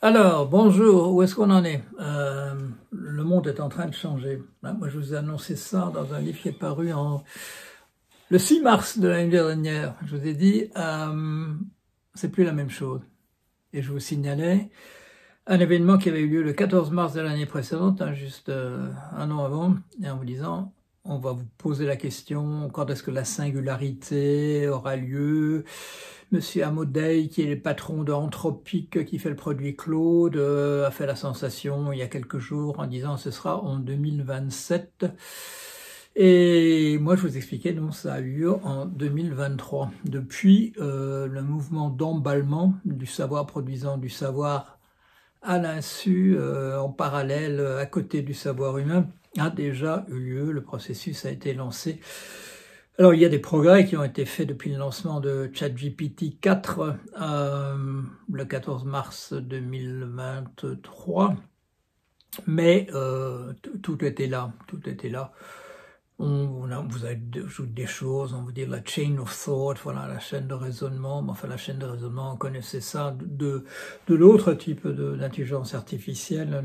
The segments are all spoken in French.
Alors, bonjour, où est-ce qu'on en est? Le monde est en train de changer. Moi, je vous ai annoncé ça dans un livre qui est paru le 6 mars de l'année dernière. Je vous ai dit, c'est plus la même chose. Et je vous signalais un événement qui avait eu lieu le 14 mars de l'année précédente, juste un an avant, et en vous disant, on va vous poser la question, quand est-ce que la singularité aura lieu? Monsieur Amodei, qui est le patron de Anthropic, qui fait le produit Claude, a fait la sensation il y a quelques jours en disant ce sera en 2027. Et moi, je vous expliquais, non, ça a eu lieu en 2023. Depuis, le mouvement d'emballement du savoir produisant du savoir à l'insu, en parallèle, à côté du savoir humain, a déjà eu lieu. Le processus a été lancé. Alors, il y a des progrès qui ont été faits depuis le lancement de ChatGPT 4 le 14 mars 2023, mais tout était là, tout était là. On vous ajoute des choses, on vous dit la chain of thought, voilà, la chaîne de raisonnement. Enfin, la chaîne de raisonnement, on connaissait ça de l'autre type d'intelligence artificielle,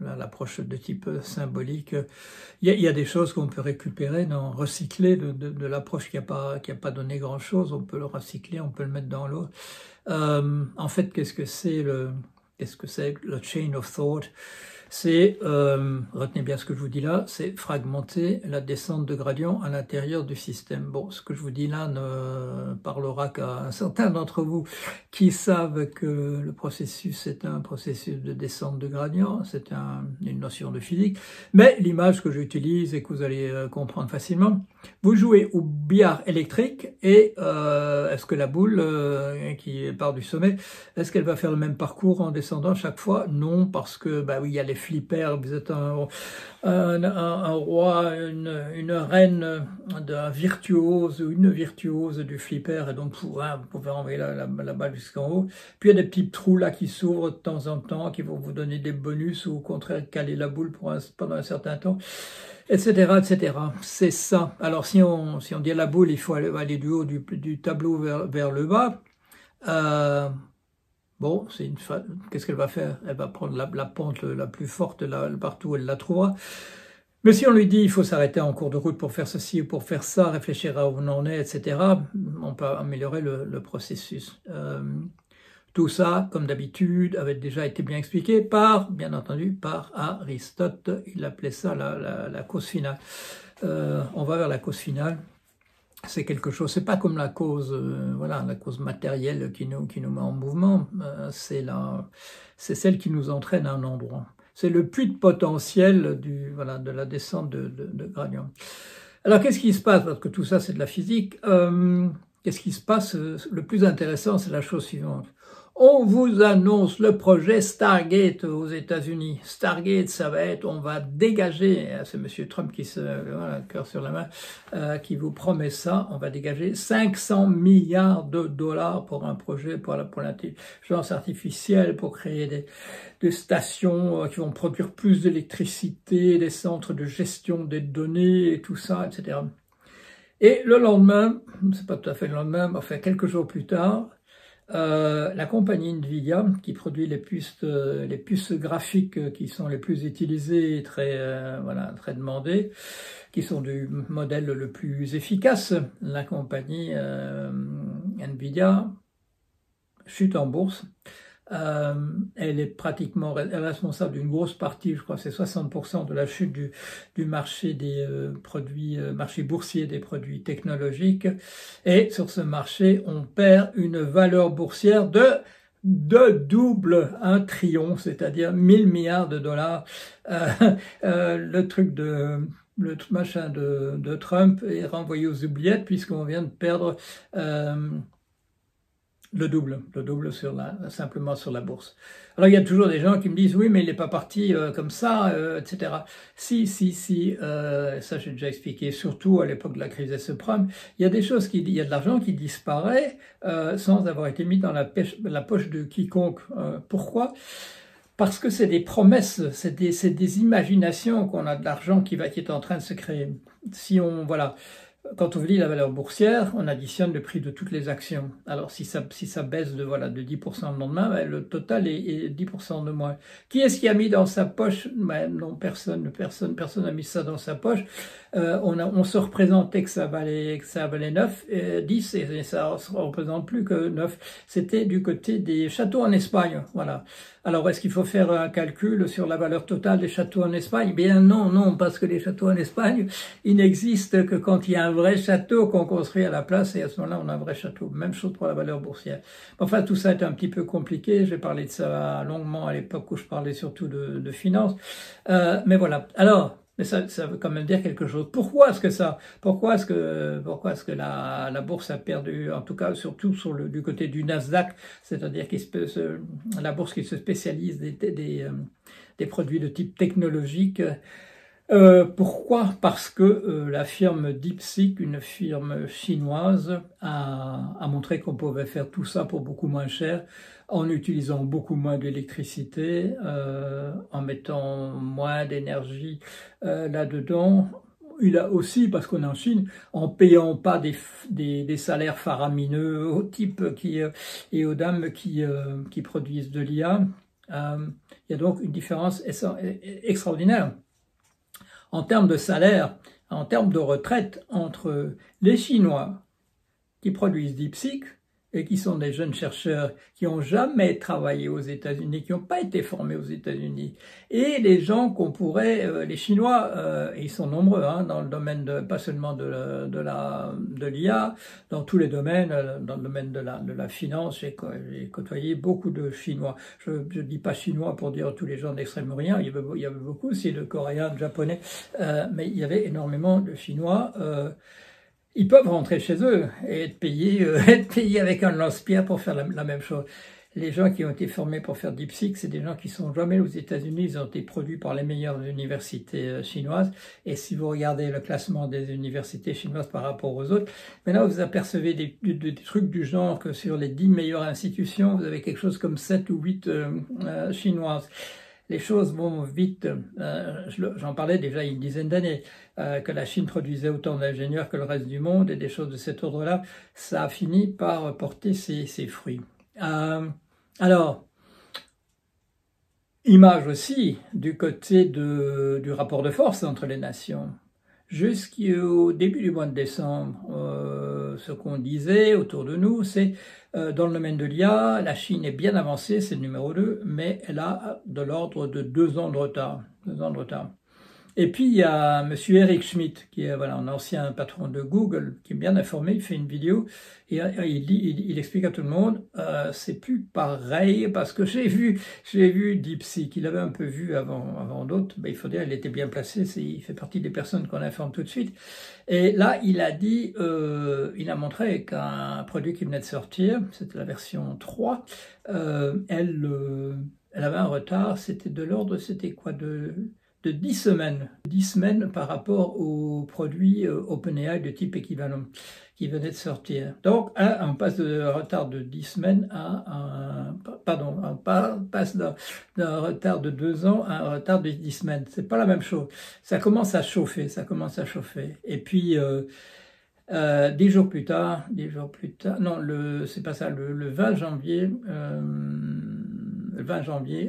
l'approche de type symbolique. Il y a des choses qu'on peut récupérer, recycler de l'approche qui a pas donné grand-chose. On peut le recycler, on peut le mettre dans l'autre. En fait, qu'est-ce que c'est le chain of thought? C'est, retenez bien ce que je vous dis là, c'est fragmenter la descente de gradient à l'intérieur du système. Bon, ce que je vous dis là ne parlera qu'à certains d'entre vous qui savent que le processus est un processus de descente de gradient, c'est une notion de physique, mais l'image que j'utilise et que vous allez comprendre facilement, vous jouez au billard électrique et est-ce que la boule qui part du sommet, est-ce qu'elle va faire le même parcours en descendant chaque fois? Non, parce que bah oui, il y a les flippers, vous êtes un roi, une reine d'un virtuose ou une virtuose du flipper, et donc vous pouvez envoyer la balle jusqu'en haut. Puis il y a des petits trous là qui s'ouvrent de temps en temps, qui vont vous donner des bonus, ou au contraire caler la boule pendant un certain temps, etc., etc. C'est ça. Alors si on dit à la boule, il faut aller du haut du tableau vers le bas. Bon, qu'est-ce qu'elle va faire? Elle va prendre la pente la plus forte partout où elle la trouvera. Mais si on lui dit il faut s'arrêter en cours de route pour faire ceci ou pour faire ça, réfléchir à où on en est, etc., on peut améliorer le processus. Tout ça, comme d'habitude, avait déjà été bien expliqué bien entendu, par Aristote. Il appelait ça la cause finale. On va vers la cause finale. C'est quelque chose, c'est pas comme la cause, voilà, la cause matérielle qui nous met en mouvement, c'est celle qui nous entraîne à un endroit. C'est le puits de potentiel de la descente de gradient. Alors qu'est-ce qui se passe? Parce que tout ça c'est de la physique. Qu'est-ce qui se passe? Le plus intéressant, c'est la chose suivante. On vous annonce le projet Stargate aux États-Unis. Stargate, ça va être, on va dégager, c'est Monsieur Trump qui cœur sur la main, qui vous promet ça, on va dégager 500 milliards de dollars pour un projet pour l'intelligence artificielle, pour créer des stations qui vont produire plus d'électricité, des centres de gestion des données et tout ça, etc. Et le lendemain, c'est pas tout à fait le lendemain, enfin quelques jours plus tard, la compagnie Nvidia, qui produit les puces graphiques qui sont les plus utilisées et très demandées, qui sont du modèle le plus efficace, la compagnie Nvidia chute en bourse. Elle est pratiquement responsable d'une grosse partie, je crois que c'est 60% de la chute du marché des marché boursier des produits technologiques. Et sur ce marché, on perd une valeur boursière de double un trillion, c'est-à-dire 1000 milliards de dollars. Le machin de Trump est renvoyé aux oubliettes puisqu'on vient de perdre le double simplement sur la bourse. Alors il y a toujours des gens qui me disent oui mais il n'est pas parti comme ça, etc. Si, ça j'ai déjà expliqué, surtout à l'époque de la crise des subprimes, il y a il y a de l'argent qui disparaît sans avoir été mis dans la poche de quiconque. Pourquoi? Parce que c'est des promesses, c'est des imaginations qu'on a de l'argent qui est en train de se créer. Si on, voilà. quand on lit la valeur boursière, on additionne le prix de toutes les actions. Alors si ça baisse de, voilà, de 10% le lendemain, ben, le total est 10% de moins. Qui est-ce qui a mis dans sa poche? Ben, non, personne n'a mis ça dans sa poche. On se représentait que ça valait 9, 10, et ça ne représente plus que 9. C'était du côté des châteaux en Espagne, voilà. Alors, est-ce qu'il faut faire un calcul sur la valeur totale des châteaux en Espagne? Eh bien non, parce que les châteaux en Espagne, ils n'existent que quand il y a un vrai château qu'on construit à la place, et à ce moment-là, on a un vrai château. Même chose pour la valeur boursière. Enfin, tout ça est un petit peu compliqué. J'ai parlé de ça longuement à l'époque où je parlais surtout de finances. Mais voilà. Alors, mais ça veut quand même dire quelque chose. Pourquoi est-ce que la bourse a perdu, en tout cas surtout du côté du Nasdaq, c'est-à-dire la bourse qui se spécialise des produits de type technologique. Pourquoi? Parce que la firme DeepSeek, une firme chinoise, a montré qu'on pouvait faire tout ça pour beaucoup moins cher, en utilisant beaucoup moins d'électricité, en mettant moins d'énergie là-dedans. Il a aussi, parce qu'on est en Chine, en payant pas des salaires faramineux aux types et aux dames qui produisent de l'IA. Il y a donc une différence extraordinaire en termes de salaire, en termes de retraite, entre les Chinois qui produisent DeepSeek et qui sont des jeunes chercheurs qui n'ont jamais travaillé aux États-Unis, qui n'ont pas été formés aux États-Unis, et les gens qu'on pourrait, les Chinois, ils sont nombreux hein, dans le domaine pas seulement de l'IA, dans tous les domaines, dans le domaine de la finance, j'ai côtoyé beaucoup de Chinois. Je ne dis pas Chinois pour dire tous les gens d'Extrême-Orient, il y avait beaucoup aussi de Coréens, de Japonais, mais il y avait énormément de Chinois. Ils peuvent rentrer chez eux et être payés avec un lance-pierre pour faire la même chose. Les gens qui ont été formés pour faire DeepSeek, c'est des gens qui sont jamais aux États-Unis, ils ont été produits par les meilleures universités chinoises. Et si vous regardez le classement des universités chinoises par rapport aux autres, maintenant vous apercevez des trucs du genre que sur les 10 meilleures institutions, vous avez quelque chose comme 7 ou 8 chinoises. Les choses vont vite, j'en parlais déjà il y a une dizaine d'années, que la Chine produisait autant d'ingénieurs que le reste du monde et des choses de cet ordre-là, ça a fini par porter ses fruits. Alors, image aussi du côté du rapport de force entre les nations. Jusqu'au début du mois de décembre, ce qu'on disait autour de nous, c'est dans le domaine de l'IA, la Chine est bien avancée, c'est le numéro 2, mais elle a de l'ordre de 2 ans de retard. 2 ans de retard. Et puis il y a monsieur Eric Schmidt, qui est voilà, un ancien patron de Google, qui est bien informé, il fait une vidéo, et il explique à tout le monde, c'est plus pareil, parce que j'ai vu DeepSeek, il avait un peu vu avant d'autres, il faut dire, il était bien placé, il fait partie des personnes qu'on informe tout de suite. Et là, il a dit, il a montré qu'un produit qui venait de sortir, c'était la version 3, elle avait un retard, c'était de l'ordre, c'était quoi, de 10 semaines. 10 semaines par rapport au produit OpenAI de type équivalent qui venait de sortir. Donc, on passe de retard de 10 semaines on passe d'un retard de 2 ans à un retard de 10 semaines. C'est pas la même chose. Ça commence à chauffer. Et puis, 10 jours plus tard, non, c'est pas ça, le 20 janvier,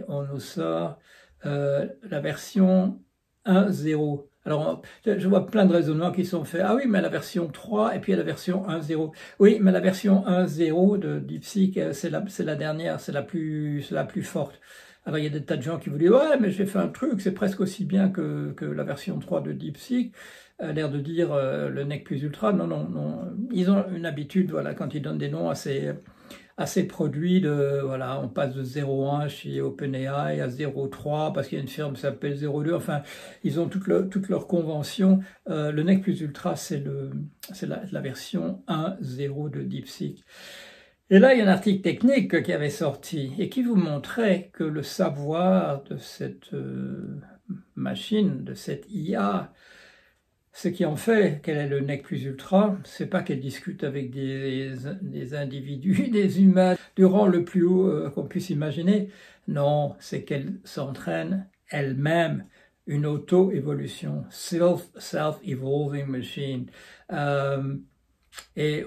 on nous sort la version 1.0. Alors, je vois plein de raisonnements qui sont faits. Ah oui, mais la version 3 et puis la version 1.0. Oui, mais la version 1.0 de DeepSeek, c'est la dernière, c'est la plus forte. Alors, il y a des tas de gens qui vous disent « Ouais, mais j'ai fait un truc, c'est presque aussi bien que la version 3 de DeepSeek. » L'air de dire le nec plus ultra. Non. Ils ont une habitude, voilà, quand ils donnent des noms à ces produits, voilà, on passe de 0.1 chez OpenAI à 0.3 parce qu'il y a une firme qui s'appelle 0.2. Enfin, ils ont toutes leurs conventions. Le nec plus ultra, c'est la version 1.0 de DeepSeek. Et là, il y a un article technique qui avait sorti et qui vous montrait que le savoir de cette machine, de cette IA, ce qui en fait qu'elle est le nec plus ultra, c'est pas qu'elle discute avec des individus, des humains, du rang le plus haut qu'on puisse imaginer. Non, c'est qu'elle s'entraîne elle-même une auto-évolution, self-evolving machine. Et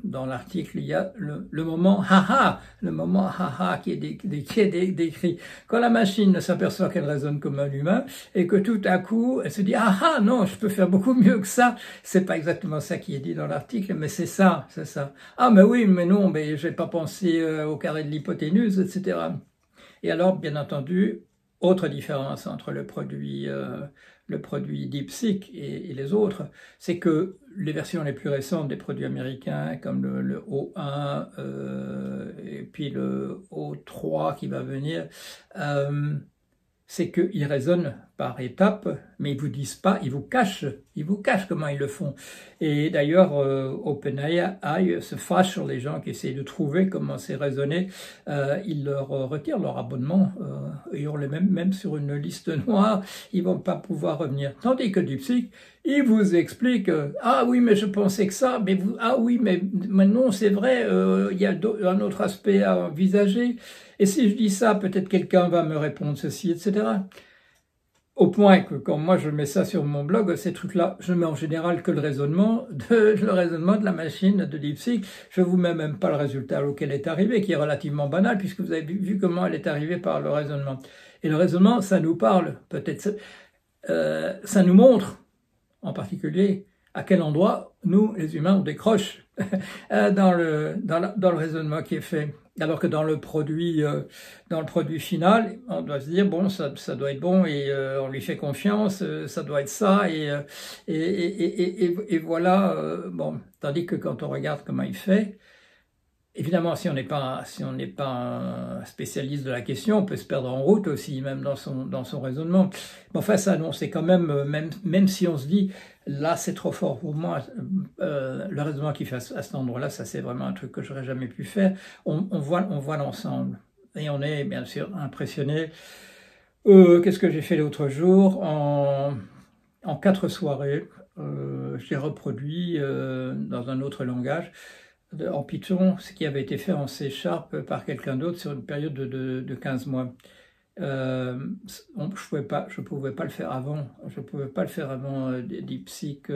dans l'article, il y a le moment haha, le moment haha qui est décrit. Quand la machine s'aperçoit qu'elle raisonne comme un humain et que tout à coup, elle se dit ah non, je peux faire beaucoup mieux que ça. C'est pas exactement ça qui est dit dans l'article, mais c'est ça, c'est ça. Ah mais oui, mais non, mais j'ai pas pensé au carré de l'hypoténuse, etc. Et alors, bien entendu, autre différence entre le produit DeepSeek et les autres, c'est que les versions les plus récentes des produits américains, comme le O1 et puis le O3 qui va venir, c'est qu'ils raisonnent par étapes, mais ils vous disent pas, ils vous cachent comment ils le font. Et d'ailleurs, OpenAI se fâche sur les gens qui essayent de trouver comment c'est raisonné. Ils leur retirent leur abonnement et on les met même sur une liste noire. Ils vont pas pouvoir revenir. Tandis que DeepSeek, il vous explique ah oui, mais je pensais que ça, mais vous, ah oui, mais non, c'est vrai, il y a un autre aspect à envisager. Et si je dis ça, peut-être quelqu'un va me répondre ceci, etc. Au point que quand moi je mets ça sur mon blog, ces trucs-là, je mets en général que le raisonnement de la machine de DeepSeek. Je vous mets même pas le résultat auquel elle est arrivée, qui est relativement banal, puisque vous avez vu comment elle est arrivée par le raisonnement. Et le raisonnement, ça nous parle, peut-être, ça nous montre, en particulier, à quel endroit, nous, les humains, on décroche dans le raisonnement qui est fait. Alors que dans le produit final, on doit se dire bon, ça doit être bon et on lui fait confiance, ça doit être ça et voilà. Bon, tandis que quand on regarde comment il fait, évidemment, si on n'est pas un spécialiste de la question, on peut se perdre en route aussi, même dans son raisonnement. Mais enfin, ça, non, c'est quand même si on se dit là, c'est trop fort pour moi. Le raisonnement qu'il fait à cet endroit-là, ça, c'est vraiment un truc que j'aurais jamais pu faire. On voit l'ensemble et on est bien sûr impressionné. Qu'est-ce que j'ai fait l'autre jour en 4 soirées, j'ai reproduit dans un autre langage. En Python, ce qui avait été fait en C# par quelqu'un d'autre sur une période de 15 mois. Je pouvais pas le faire avant. Je pouvais pas le faire avant DeepSeek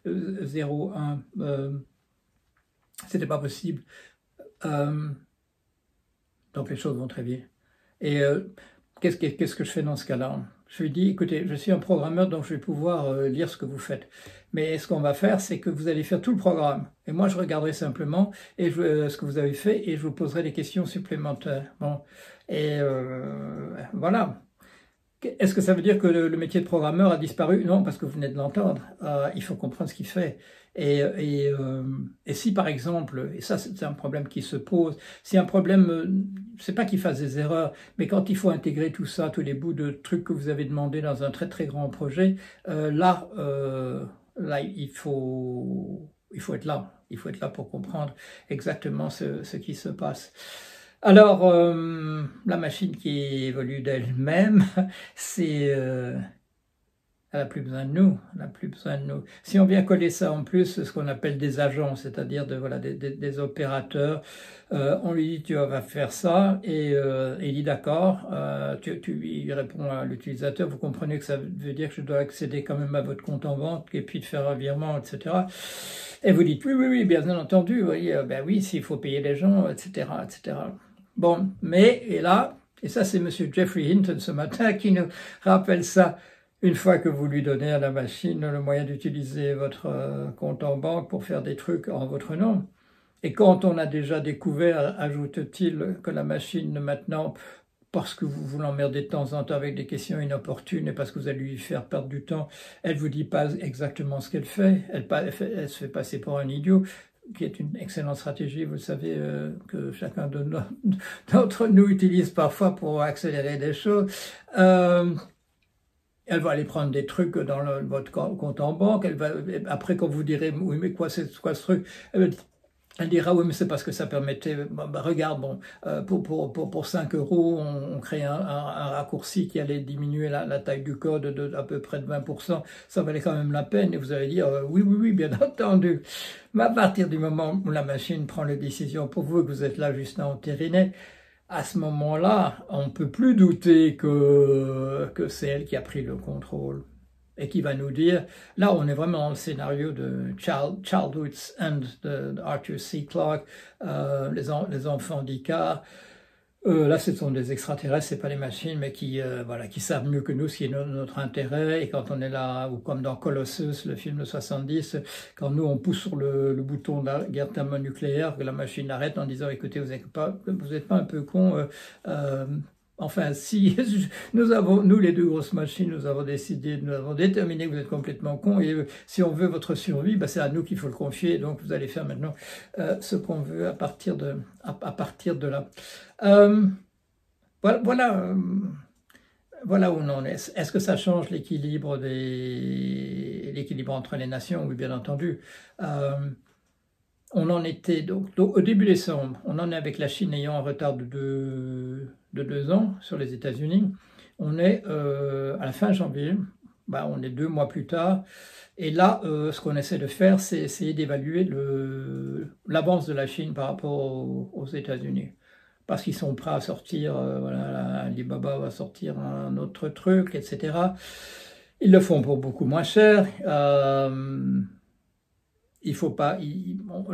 0.1. C'était pas possible. Donc les choses vont très vite. Et qu'est-ce que je fais dans ce cas-là? Je lui dis, écoutez, je suis un programmeur, donc je vais pouvoir lire ce que vous faites. Mais ce qu'on va faire, c'est que vous allez faire tout le programme. Et moi, je regarderai simplement ce que vous avez fait et je vous poserai des questions supplémentaires. Bon. Et voilà. Est-ce que ça veut dire que le métier de programmeur a disparu? Non, parce que vous venez de l'entendre. Il faut comprendre ce qu'il fait. Et si par exemple, et ça c'est un problème qui se pose, si un problème, c'est pas qu'il fasse des erreurs, mais quand il faut intégrer tout ça, tous les bouts de trucs que vous avez demandé dans un très très grand projet, là il faut être là. Il faut être là pour comprendre exactement ce qui se passe. Alors, la machine qui évolue d'elle-même, elle n'a plus besoin de nous, elle n'a plus besoin de nous. Si on vient coller ça en plus, ce qu'on appelle des agents, c'est-à-dire des opérateurs, on lui dit tu vas faire ça et il dit d'accord, il répond à l'utilisateur, vous comprenez que ça veut dire que je dois accéder quand même à votre compte en banque et puis de faire un virement, etc. Et vous dites oui, bien entendu, oui, ben oui, s'il faut payer les gens, etc., etc. Bon, et ça c'est Monsieur Jeffrey Hinton ce matin qui nous rappelle ça. Une fois que vous lui donnez à la machine le moyen d'utiliser votre compte en banque pour faire des trucs en votre nom, et quand on a déjà découvert, ajoute-t-il, que la machine maintenant, parce que vous l'emmerdez de temps en temps avec des questions inopportunes et parce que vous allez lui faire perdre du temps, elle vous dit pas exactement ce qu'elle fait, elle se fait passer pour un idiot, qui est une excellente stratégie, vous savez, que chacun d'entre nous utilise parfois pour accélérer des choses. Elle va aller prendre des trucs dans votre compte en banque. Après, quand vous direz, oui, mais quoi ce truc? Elle dira, oui, mais c'est parce que ça permettait, regarde, bon, pour 5 €, on crée un raccourci qui allait diminuer la taille du code à peu près de 20%. Ça valait quand même la peine. Et vous allez dire, oui, bien entendu. Mais à partir du moment où la machine prend les décisions pour vous, que vous êtes là juste à entériner, à ce moment-là, on ne peut plus douter que c'est elle qui a pris le contrôle et qui va nous dire, là on est vraiment dans le scénario de Childhood's End de Arthur C. Clarke, les enfants d'Icare. Là, ce sont des extraterrestres, c'est pas des machines, mais voilà, qui savent mieux que nous ce qui est notre intérêt. Et quand on est là, ou comme dans Colossus, le film de 70, quand nous on pousse sur le bouton de la guerre thermonucléaire, que la machine arrête en disant, écoutez, vous êtes pas un peu con. Enfin, si nous les deux grosses machines, nous avons déterminé que vous êtes complètement con, et si on veut votre survie, ben c'est à nous qu'il faut le confier. Donc vous allez faire maintenant ce qu'on veut à partir de là. Voilà, voilà où on en est. Est-ce que ça change l'équilibre entre les nations? Oui, bien entendu. On en était donc au début décembre, on en est avec la Chine ayant un retard de 2 ans sur les États-Unis. On est à la fin janvier, on est 2 mois plus tard. Et là, ce qu'on essaie de faire, c'est essayer d'évaluer l'avance de la Chine par rapport aux États-Unis. Parce qu'ils sont prêts à sortir, voilà, Alibaba va sortir un autre truc, etc. Ils le font pour beaucoup moins cher. Il faut pas.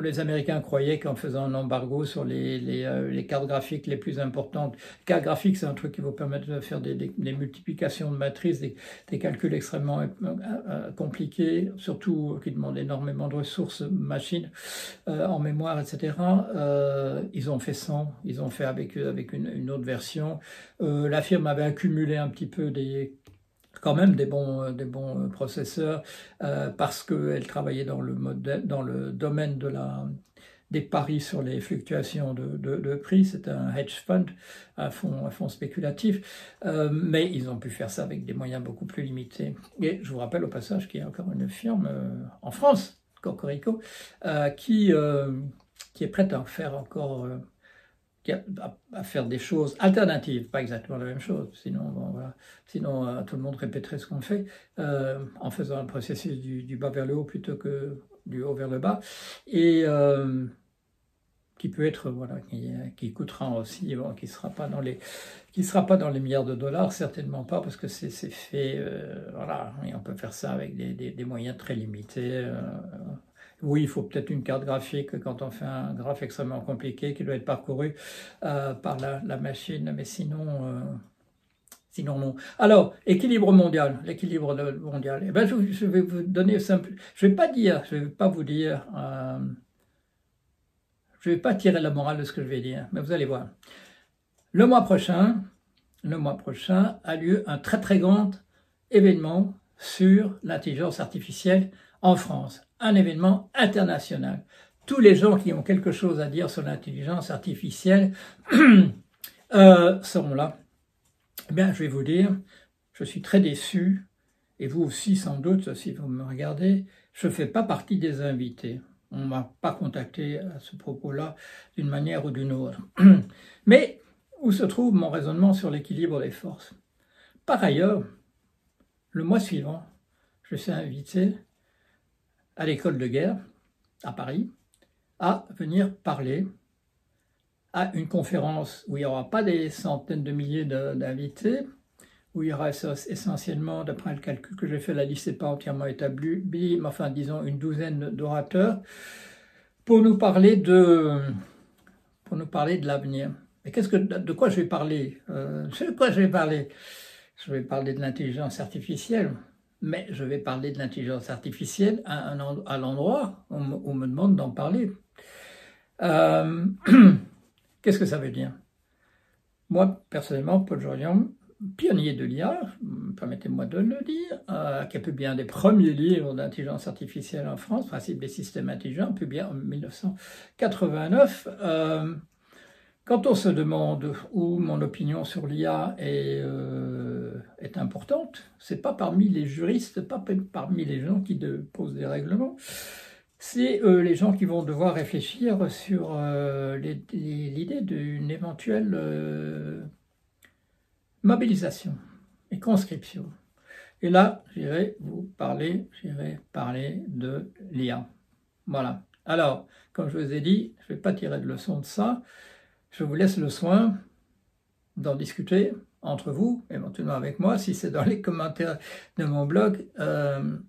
Les Américains croyaient qu'en faisant un embargo sur les cartes graphiques les plus importantes, les cartes graphiques, c'est un truc qui vous permet de faire des multiplications de matrices, des calculs extrêmement compliqués, surtout qui demandent énormément de ressources machines en mémoire, etc. Ils ont fait 100, ils ont fait avec une autre version. La firme avait accumulé un petit peu quand même des bons processeurs parce qu'elle travaillait dans le domaine des paris sur les fluctuations de prix. C'est un hedge fund, un fonds spéculatif, mais ils ont pu faire ça avec des moyens beaucoup plus limités. Et je vous rappelle au passage qu'il y a encore une firme en France, Cocorico, qui est prête à faire encore à faire des choses alternatives, pas exactement la même chose, sinon, voilà. Sinon tout le monde répéterait ce qu'on fait, en faisant un processus du bas vers le haut plutôt que du haut vers le bas, et qui peut être, voilà, qui coûtera aussi, bon, qui sera pas dans les milliards de dollars, certainement pas, parce que c'est fait, voilà, et on peut faire ça avec des moyens très limités. Oui, il faut peut-être une carte graphique quand on fait un graphe extrêmement compliqué qui doit être parcouru par la machine, mais sinon non. Alors, équilibre mondial, l'équilibre mondial. Eh ben, je vais vous donner simple. Je vais pas vous dire, je vais pas tirer la morale de ce que je vais dire, mais vous allez voir. Le mois prochain a lieu un très très grand événement sur l'intelligence artificielle en France. Un événement international. Tous les gens qui ont quelque chose à dire sur l'intelligence artificielle seront là. Eh bien, je vais vous dire, je suis très déçu, et vous aussi sans doute, si vous me regardez, je ne fais pas partie des invités. On ne m'a pas contacté à ce propos-là d'une manière ou d'une autre. Mais où se trouve mon raisonnement sur l'équilibre des forces? Par ailleurs, le mois suivant, je suis invité à l'école de guerre, à Paris, à venir parler à une conférence où il n'y aura pas des centaines de milliers d'invités, où il y aura essentiellement, d'après le calcul que j'ai fait, la liste n'est pas entièrement établie, mais enfin disons une douzaine d'orateurs, pour nous parler de l'avenir. Mais de quoi je vais parler? Je vais parler de l'intelligence artificielle. Mais je vais parler de l'intelligence artificielle à l'endroit où on me demande d'en parler. Qu'est-ce que ça veut dire? Moi, personnellement, Paul Jorian, pionnier de l'IA, permettez-moi de le dire, qui a publié un des premiers livres d'intelligence artificielle en France, Principe des systèmes intelligents, publié en 1989. Quand on se demande où mon opinion sur l'IA est importante, c'est pas parmi les juristes, pas parmi les gens qui posent des règlements, c'est les gens qui vont devoir réfléchir sur l'idée d'une éventuelle mobilisation et conscription. Et là, j'irai parler de l'IA. Voilà. Alors, comme je vous ai dit, je ne vais pas tirer de leçon de ça. Je vous laisse le soin d'en discuter entre vous, éventuellement avec moi, si c'est dans les commentaires de mon blog.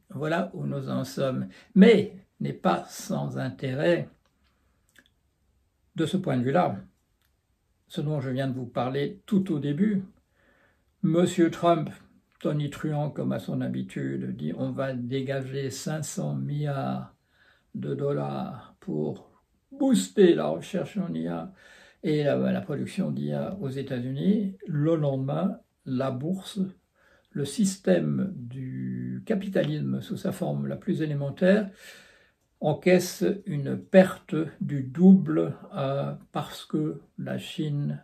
Voilà où nous en sommes. Mais n'est pas sans intérêt, de ce point de vue-là, ce dont je viens de vous parler tout au début. Monsieur Trump, tonitruant comme à son habitude, dit on va dégager 500 milliards de dollars pour booster la recherche en IA et la production d'IA aux États-Unis. Le lendemain, la bourse, le système du capitalisme sous sa forme la plus élémentaire, encaisse une perte du double parce que la Chine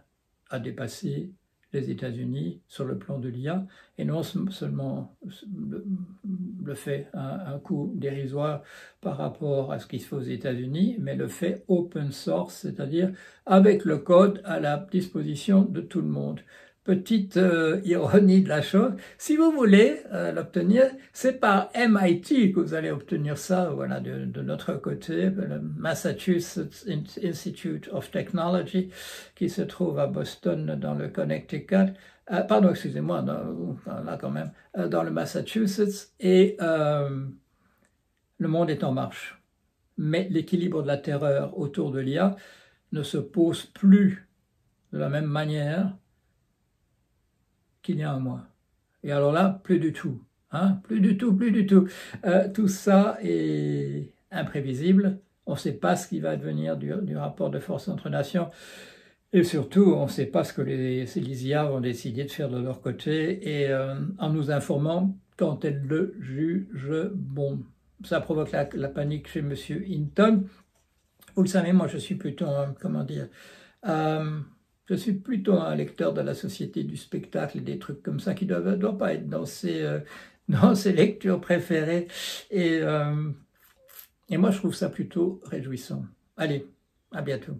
a dépassé les États-Unis sur le plan de l'IA, et non seulement le fait à un coût dérisoire par rapport à ce qui se fait aux États-Unis, mais le fait open source, c'est-à-dire avec le code à la disposition de tout le monde. Petite ironie de la chose, si vous voulez l'obtenir, c'est par MIT que vous allez obtenir ça, voilà, de notre côté, le Massachusetts Institute of Technology, qui se trouve à Boston, dans le Connecticut, pardon, excusez-moi, là quand même, dans le Massachusetts, et le monde est en marche. Mais l'équilibre de la terreur autour de l'IA ne se pose plus de la même manière qu'il y a un mois. Et alors là, plus du tout. Hein? Plus du tout, plus du tout. Tout ça est imprévisible. On ne sait pas ce qui va devenir du rapport de force entre nations. Et surtout, on ne sait pas ce que les IA vont décider de faire de leur côté. Et en nous informant quand elles le jugent bon. Ça provoque la panique chez M. Hinton. Vous le savez, moi je suis plutôt, comment dire... je suis plutôt un lecteur de la Société du spectacle et des trucs comme ça qui ne doivent pas être dans ses lectures préférées. Et moi, je trouve ça plutôt réjouissant. Allez, à bientôt.